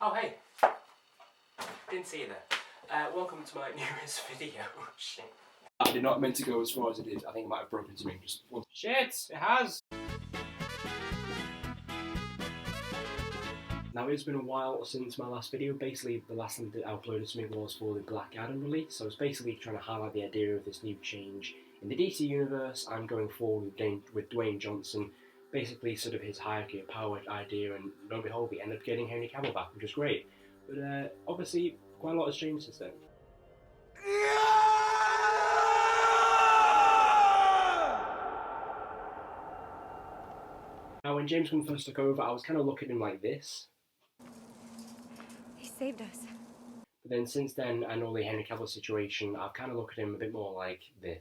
Oh hey, didn't see you there. Welcome to my newest video. Shit. I did not mean to go as far as it did. I think it might have broken something. Just shit, it has. Now it's been a while since my last video. Basically, the last time I uploaded something was for the Black Adam release. So I was basically trying to highlight the idea of this new change in the DC universe and going forward with Dwayne Johnson. Basically, sort of his hierarchy of power idea, and lo and behold, we ended up getting Henry Cavill back, which was great. But obviously, quite a lot has changed since then. Now, when James Gunn first took over, I was kind of looking at him like this. He saved us. But then since then, and all the Henry Cavill situation, I've kind of looked at him a bit more like this.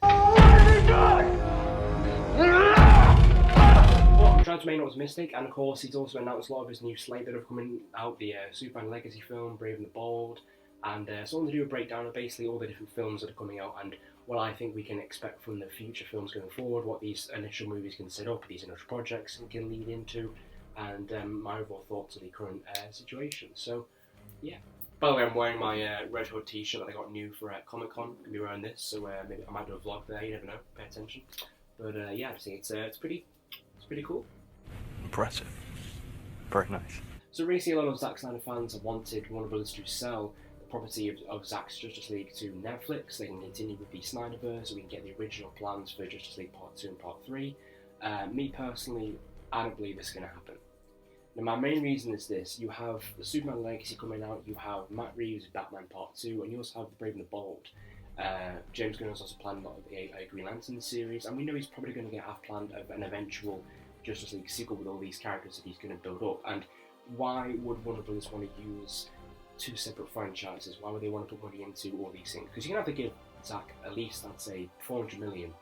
I'm trying to make no optimistic, and of course he's also announced a lot of his new slate that are coming out, the Superman Legacy film, Brave and the Bold, and so I'm going to do a breakdown of basically all the different films that are coming out and what I think we can expect from the future films going forward, what these initial movies can set up, these initial projects can lead into, and my overall thoughts of the current situation. So, yeah. By the way, I'm wearing my Red Hood t-shirt that I got new for Comic-Con. I'm going to be wearing this, so maybe I might do a vlog there, you never know, pay attention. But yeah, I think it's pretty cool. Impressive. Very nice. So recently a lot of Zack Snyder fans have wanted Warner Bros. To sell the property of Zack's Justice League to Netflix. They can continue with the Snyderverse, so we can get the original plans for Justice League Part 2 and Part 3. Me personally, I don't believe this is going to happen. Now my main reason is this: you have the Superman Legacy coming out, you have Matt Reeves' Batman Part 2, and you also have The Brave and the Bold. James Gunn has also planned a Green Lantern series, and we know he's probably going to get planned of an eventual Justice League sequel with all these characters that he's going to build up. And why would Warner Bros. Want to use two separate franchises? Why would they want to put money into all these things? Because you're going to have to give Zack at least, I'd say, $400 million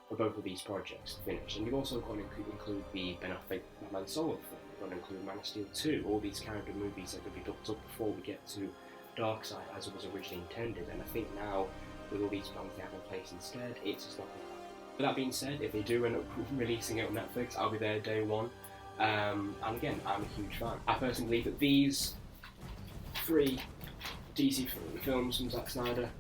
for both of these projects to finish. And you've also got to include the Ben Affleck Batman Solo film. You've got to include Man of Steel 2, all these character movies that could be built up before we get to Darkseid as it was originally intended. And I think now, with all these plans they have in place instead, it's just not going to happen. With that being said, if they do end up releasing it on Netflix, I'll be there day one. And again, I'm a huge fan. I personally believe that these 3 DC films from Zack Snyder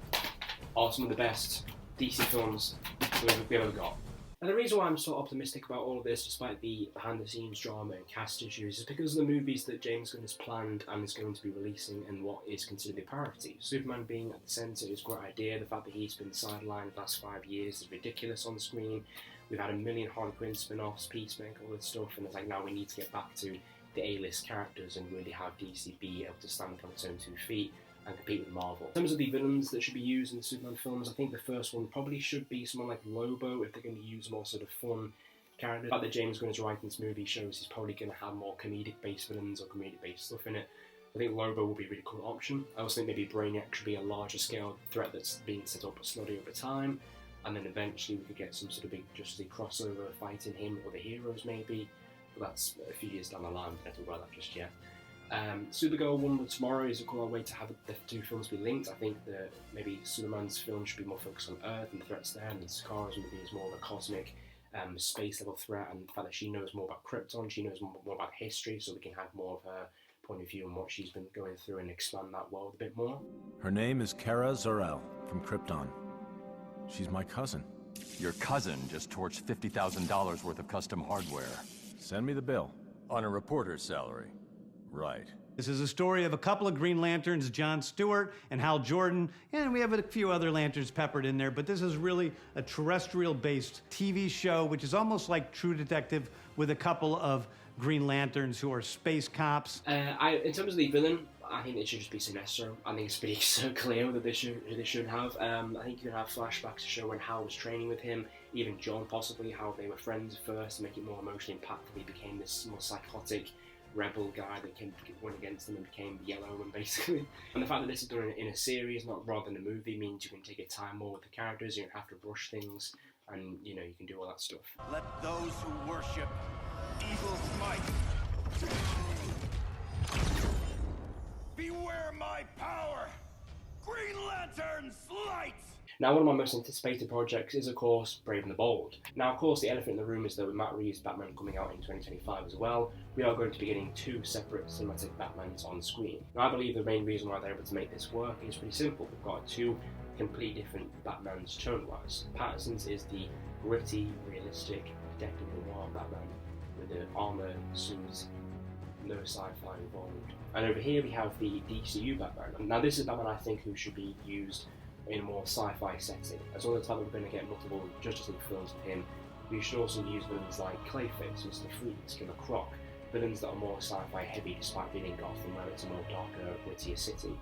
are some of the best DC films we've ever got. And the reason why I'm so optimistic about all of this, despite the behind-the-scenes drama and cast issues, is because of the movies that James Gunn has planned and is going to be releasing and what is considered a priority. Superman being at the centre is a great idea. The fact that he's been sidelined the last 5 years is ridiculous on the screen. We've had a million Harley Quinn spin-offs, Peacemaker, all that stuff, and it's like now we need to get back to the A-list characters and really have DC be able to stand on its own 2 feet and compete with Marvel. In terms of the villains that should be used in the Superman films, I think the first one probably should be someone like Lobo if they're going to use more sort of fun characters. The fact that James Gunn is writing this movie shows he's probably going to have more comedic-based villains or comedic-based stuff in it. I think Lobo will be a really cool option. I also think maybe Brainiac should be a larger scale threat that's being set up slowly over time, and then eventually we could get some sort of big Justice League crossover fighting him or the heroes maybe, but that's a few years down the line, we don't have to worry about that just yet. Supergirl Wonder Tomorrow is a cool way to have the 2 films be linked. I think that maybe Superman's film should be more focused on Earth and the threats there, and Sakara's maybe is more of a cosmic space level threat, and the fact that she knows more about Krypton, she knows more about history, so we can have more of her point of view on what she's been going through and expand that world a bit more. Her name is Kara Zor-El from Krypton. She's my cousin. Your cousin just torched $50,000 worth of custom hardware. Send me the bill. On a reporter's salary. Right. This is a story of a couple of Green Lanterns, John Stewart and Hal Jordan, and we have a few other lanterns peppered in there, but this is really a terrestrial-based TV show, which is almost like True Detective with a couple of Green Lanterns who are space cops. In terms of the villain, I think it should just be Sinestro. I think it's pretty so clear that they should have. I think you can have flashbacks to show when Hal was training with him, even John possibly, how they were friends at first, to make it more emotionally impactful. He became this more psychotic rebel guy that went against them and became the Yellow One, basically. And the fact that this is done in a series, not rather than a movie, means you can take your time more with the characters, you don't have to rush things, and you know, you can do all that stuff. Let those who worship evil smite. Beware my power! Green Lantern's light! Now, one of my most anticipated projects is, of course, Brave and the Bold. Now, of course, the elephant in the room is that with Matt Reeves' Batman coming out in 2025 as well, we are going to be getting 2 separate cinematic Batmans on screen. Now, I believe the main reason why they're able to make this work is pretty simple. We've got 2 completely different Batmans tone-wise. Pattinson's is the gritty, realistic, detective noir Batman with the armour, suit, no sci-fi involved. And over here we have the DCU Batman. Now, this is Batman I think who should be used in a more sci-fi setting. As well as the fact that we're going to get multiple Justice League films with him, we should also use villains like Clayface, Mr. Freeze, Killer Croc, villains that are more sci-fi heavy despite being in Gotham where it's a more darker, grittier city.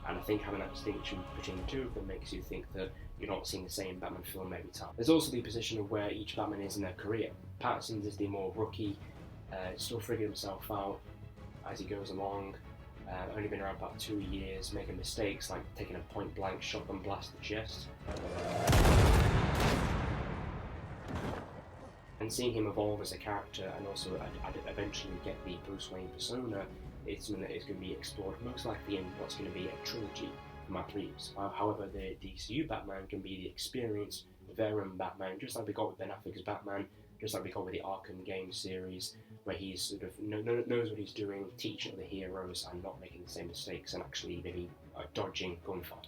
And I think having that distinction between the 2 of them makes you think that you're not seeing the same Batman film every time. There's also the position of where each Batman is in their career. Pattinson's is the more rookie, still figuring himself out as he goes along, only been around about 2 years, making mistakes like taking a point-blank shotgun blast to the chest. And seeing him evolve as a character and also eventually get the Bruce Wayne persona is something that is going to be explored most likely in what's going to be a trilogy for Matt Reeves. However, the DCU Batman can be the experienced veteran Batman, just like we got with Ben Affleck's Batman, just like we got with the Arkham game series, where he's sort of knows what he's doing, teaching the heroes and not making the same mistakes and actually maybe dodging gunfire.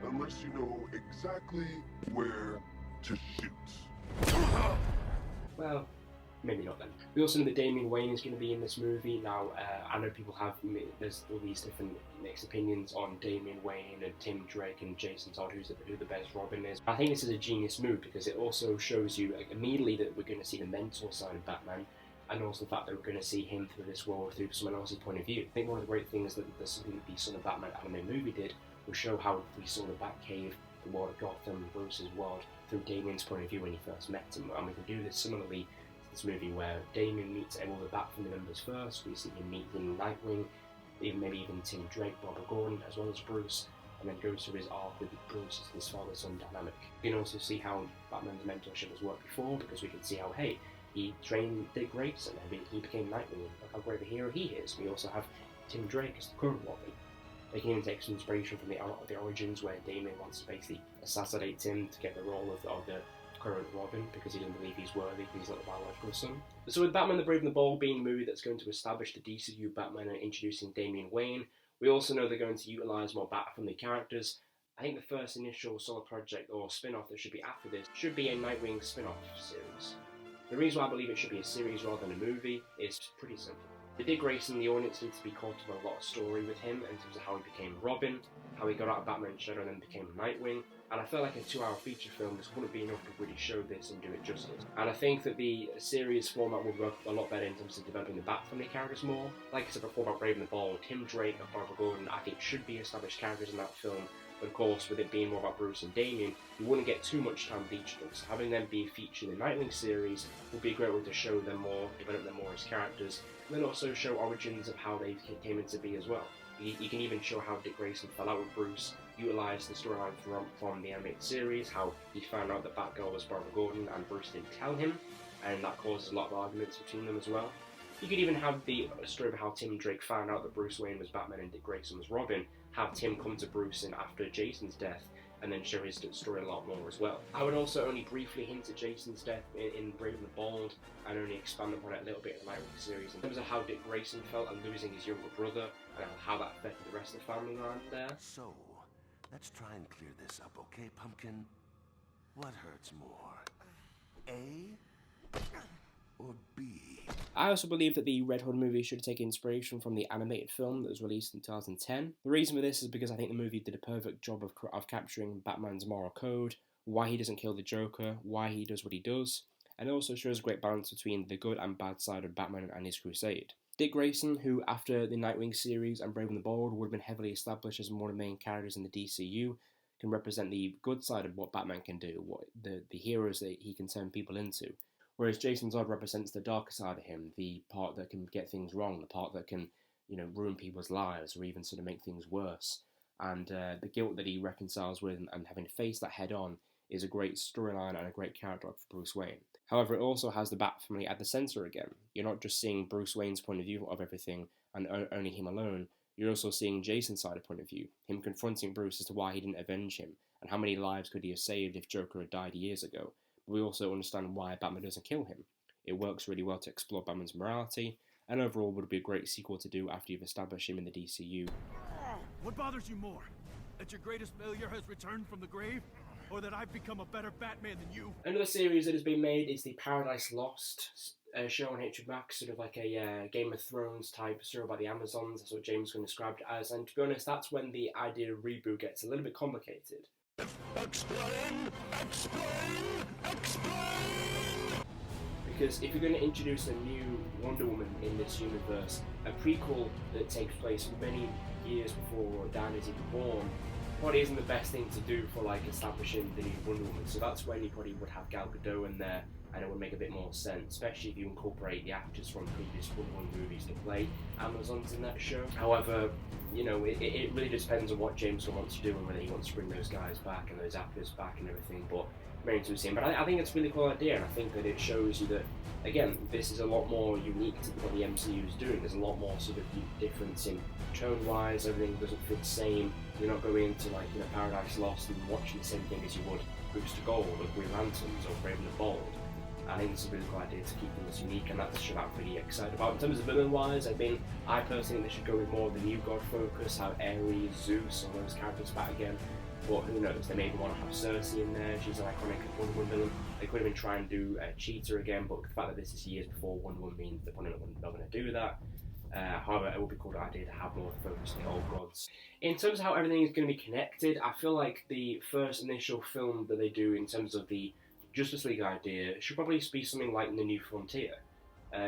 Unless you know exactly where to shoot. Well, maybe not then. We also know that Damian Wayne is going to be in this movie. Now, I know people there's all these different mixed opinions on Damian Wayne and Tim Drake and Jason Todd, who the best Robin is. I think this is a genius move because it also shows you immediately that we're going to see the mental side of Batman, and also the fact that we're going to see him through this world through someone else's point of view. I think one of the great things that the Son of Batman anime movie did was show how we saw the Batcave, the world of Gotham, Bruce's world, through Damian's point of view when he first met him. And we can do this similarly to this movie where Damian meets all the Bat family members first. We see him meeting Nightwing, maybe even Tim Drake, Barbara Gordon, as well as Bruce, and then goes through his arc with Bruce as his father-son dynamic. We can also see how Batman's mentorship has worked before, because we can see how, hey, he trained Dick Grayson and he became Nightwing. Look how great of a hero he is. We also have Tim Drake as the current Robin. They can even take some inspiration from the origins where Damian wants to basically assassinate Tim to get the role of the current Robin because he doesn't believe he's worthy because he's not the biological son. So with Batman the Brave and the Bold being a movie that's going to establish the DCU Batman and introducing Damian Wayne, we also know they're going to utilise more Bat family characters. I think the first initial solo project or spin-off that should be after this should be a Nightwing spin-off series. The reason why I believe it should be a series rather than a movie is pretty simple. For Dick Grayson, the audience needs to be caught up on a lot of story with him in terms of how he became Robin, how he got out of Batman's shadow and then became Nightwing, and I felt like a 2-hour feature film just wouldn't be enough to really show this and do it justice. And I think that the series format would work a lot better in terms of developing the Bat family characters more. Like I said before about Brave and the Bold, Tim Drake and Barbara Gordon I think should be established characters in that film, but of course with it being more about Bruce and Damian, you wouldn't get too much time with each of them, so having them be featured in the Nightwing series would be a great way to show them more, develop them more as characters, and then also show origins of how they came into be as well. You can even show how Dick Grayson fell out with Bruce, utilise the storyline from the animated series, how he found out that Batgirl was Barbara Gordon and Bruce didn't tell him, and that causes a lot of arguments between them as well. You could even have the story of how Tim Drake found out that Bruce Wayne was Batman and Dick Grayson was Robin, have Tim come to Bruce after Jason's death, and then show his story a lot more as well. I would also only briefly hint at Jason's death in Brave and the Bold, and only expand upon it a little bit in the Nightwing series in terms of how Dick Grayson felt and losing his younger brother, and how that affected the rest of the family around there. So, let's try and clear this up, okay, Pumpkin? What hurts more? A or B? I also believe that the Red Hood movie should take inspiration from the animated film that was released in 2010. The reason for this is because I think the movie did a perfect job of capturing Batman's moral code, why he doesn't kill the Joker, why he does what he does, and it also shows a great balance between the good and bad side of Batman and his crusade. Dick Grayson, who after the Nightwing series and Brave and the Bold would have been heavily established as one of the main characters in the DCU, can represent the good side of what Batman can do, what the heroes that he can turn people into. Whereas Jason Todd represents the darker side of him, the part that can get things wrong, the part that can, ruin people's lives or even sort of make things worse. And the guilt that he reconciles with and having to face that head on is a great storyline and a great character arc for Bruce Wayne. However, it also has the Bat family at the centre again. You're not just seeing Bruce Wayne's point of view of everything and only him alone. You're also seeing Jason's side of point of view, him confronting Bruce as to why he didn't avenge him, and how many lives could he have saved if Joker had died years ago. But we also understand why Batman doesn't kill him. It works really well to explore Batman's morality, and overall would be a great sequel to do after you've established him in the DCU. What bothers you more? That your greatest failure has returned from the grave? Or that I've become a better Batman than you? Another series that has been made is the Paradise Lost show on HBO Max, sort of like a Game of Thrones type show about the Amazons. That's what James Gunn described it as, and to be honest, that's when the idea of reboot gets a little bit complicated. Explain! Explain! Explain! Because if you're going to introduce a new Wonder Woman in this universe, a prequel that takes place many years before Diana is even born, probably isn't the best thing to do for like establishing the new Wonder Woman. So that's when you probably would have Gal Gadot in there, and it would make a bit more sense, especially if you incorporate the actors from previous Wonder Woman movies to play Amazons in that show. However, you know, it really depends on what James Gunn wants to do and whether he wants to bring those guys back and those actors back and everything. But remains to be seen. But I think it's a really cool idea, and I think that it shows you that, again, this is a lot more unique to what the MCU is doing. There's a lot more sort of difference in tone-wise. Everything doesn't feel the same. You're not going into like, you know, Paradise Lost and watching the same thing as you would Booster Gold or Green Lanterns or Brave and the Bold. I think it's a really cool idea to keep things unique, and that's what I'm really excited about. In terms of villain-wise, I personally think they should go with more of the new god focus, have Ares, Zeus, all those characters back again. But who knows, they maybe want to have Cersei in there, she's an iconic Wonder Woman villain. They could even try and do Cheetah again, but the fact that this is years before Wonder Woman means they're probably not going to do that. However, it would be a cool idea to have more focus on the old gods. In terms of how everything is going to be connected, I feel like the first initial film that they do in terms of the Justice League idea should probably be something like The New Frontier.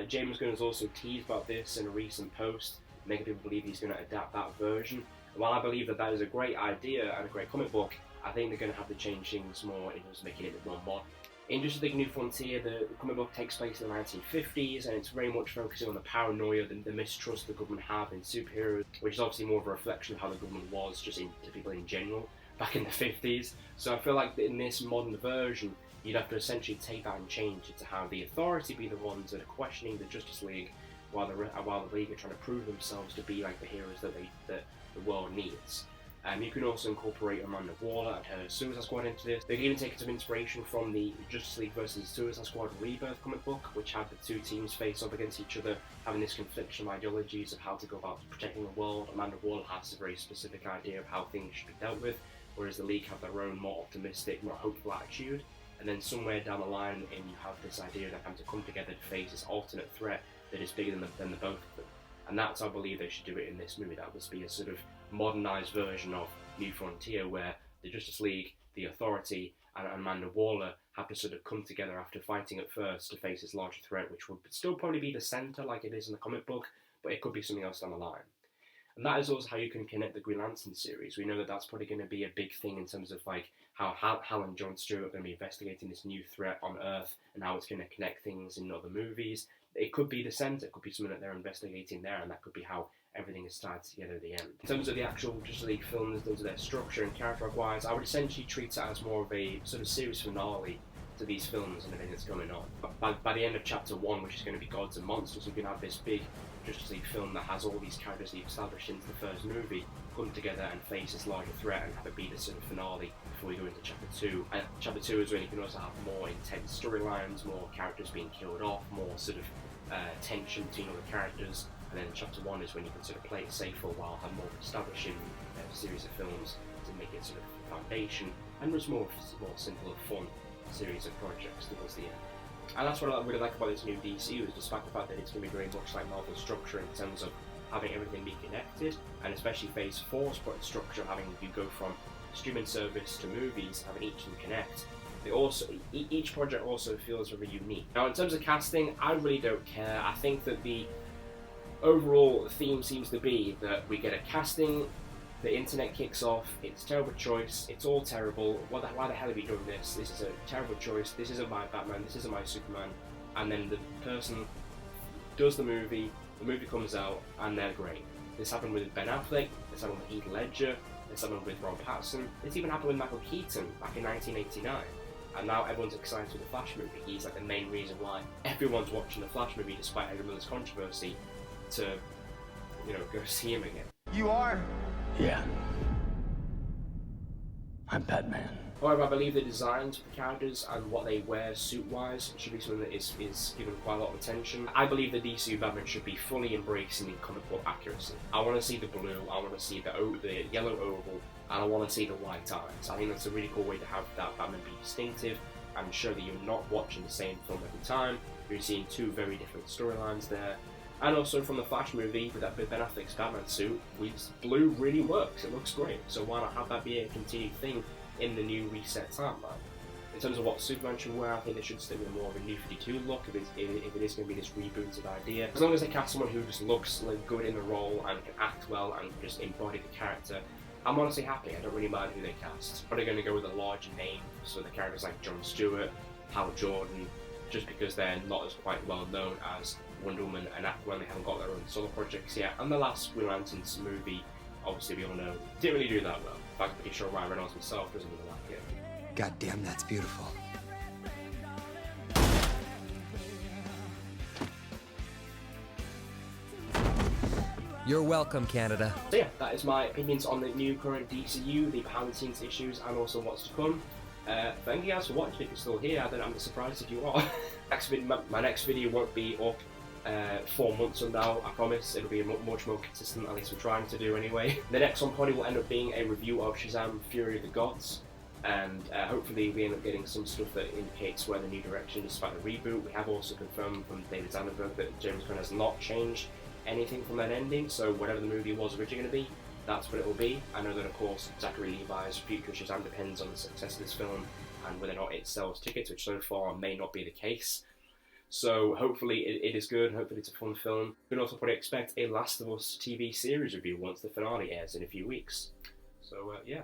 James Gunn has also teased about this in a recent post, making people believe he's going to adapt that version. And while I believe that is a great idea and a great comic book, I think they're going to have to change things more in terms of making it a bit more modern. In Justice League New Frontier, the comic book takes place in the 1950s, and it's very much focusing on the paranoia, the mistrust the government have in superheroes, which is obviously more of a reflection of how the government was just to people in general back in the 50s. So I feel like in this modern version, you'd have to essentially take that and change it to have the Authority be the ones that are questioning the Justice League, while the League are trying to prove themselves to be like the heroes that the world needs. You can also incorporate Amanda Waller and her Suicide Squad into this. They can even take some inspiration from the Justice League vs. Suicide Squad Rebirth comic book, which had the two teams face off against each other, having this confliction of ideologies of how to go about protecting the world. Amanda Waller has a very specific idea of how things should be dealt with, whereas the League have their own more optimistic, more hopeful attitude. And then somewhere down the line, and you have this idea of them having to come together to face this alternate threat that is bigger than the both of them. And that's how I believe they should do it in this movie. That must be a sort of modernised version of New Frontier, where the Justice League, the Authority, and Amanda Waller have to sort of come together after fighting at first to face this larger threat, which would still probably be the centre like it is in the comic book, but it could be something else down the line. And that is also how you can connect the Green Lantern series. We know that that's probably going to be a big thing in terms of like how Hal and John Stewart are going to be investigating this new threat on Earth and how it's going to connect things in other movies. It could be the centre, it could be something that they're investigating there, and that could be how everything is tied together at the end. In terms of the actual Justice League films, in terms of their structure and character-wise, I would essentially treat it as more of a sort of series finale to these films and everything that's going on. By the end of Chapter 1, which is going to be Gods and Monsters, we're going to have this big Justice League film that has all these characters that you've established into the first movie come together and face this larger threat and have it be the sort of finale before we go into Chapter 2. And Chapter 2 is when you can also have more intense storylines, more characters being killed off, more sort of tension between all the characters. And then Chapter 1 is when you can sort of play it safe for a while, have more establishing series of films to make it sort of a foundation, and just more simple and fun series of projects towards the end. And that's what I really like about this new DCU, is despite the fact that it's going to be very much like Marvel's structure in terms of having everything be connected, and especially Phase 4's structure, having you go from streaming service to movies, having each of them connect. They also, each project also feels very unique. Now, in terms of casting, I really don't care. I think that the overall theme seems to be that we get a casting, the internet kicks off, it's a terrible choice, it's all terrible, why the hell have you done this? This is a terrible choice, this isn't my Batman, this isn't my Superman. And then the person does the movie comes out, and they're great. This happened with Ben Affleck, this happened with Heath Ledger, this happened with Ron Patterson, this even happened with Michael Keaton back in 1989. And now everyone's excited with the Flash movie. He's like the main reason why everyone's watching the Flash movie, despite everyone's controversy, to, go see him again. You are? Yeah. I'm Batman. However, I believe the designs of the characters and what they wear suit-wise should be something that is given quite a lot of attention. I believe the DCU Batman should be fully embracing the comic book accuracy. I want to see the blue, I want to see the yellow oval, and I want to see the white eyes. I think that's a really cool way to have that Batman be distinctive and show that you're not watching the same film every time. You're seeing two very different storylines there. And also from the Flash movie, with that Ben Affleck's Batman suit, blue really works. It looks great. So why not have that be a continued thing in the new reset timeline? In terms of what Superman should wear, I think they should stick with more of a New 52 look if it is going to be this rebooted idea. As long as they cast someone who just looks like good in the role and can act well and just embody the character, I'm honestly happy. I don't really mind who they cast. Probably going to go with a larger name, so the characters like Jon Stewart, Hal Jordan, just because they're not as quite well known as Wonder Woman and Aquaman. They haven't got their own solo projects yet. And the last Green Lantern's movie, obviously we all know, didn't really do that well. In fact, I'm pretty sure Ryan Reynolds himself doesn't really like it. God damn, that's beautiful. You're welcome, Canada. So yeah, that is my opinions on the new current DCU, the behind the scenes issues, and also what's to come. Thank you guys for watching. If you're still here, I'm surprised if you are. My next video won't be up 4 months from now, I promise. It'll be much more consistent, at least we're trying to do anyway. The next one probably will end up being a review of Shazam! Fury of the Gods, and hopefully we end up getting some stuff that indicates where the new direction is despite the reboot. We have also confirmed from David Zandenberg that James Gunn has not changed anything from that ending, so whatever the movie was originally going to be, that's what it will be. I know that of course Zachary Levi's future Shazam depends on the success of this film and whether or not it sells tickets, which so far may not be the case. So hopefully it is good, hopefully it's a fun film. You can also probably expect a Last of Us TV series review once the finale airs in a few weeks. So yeah.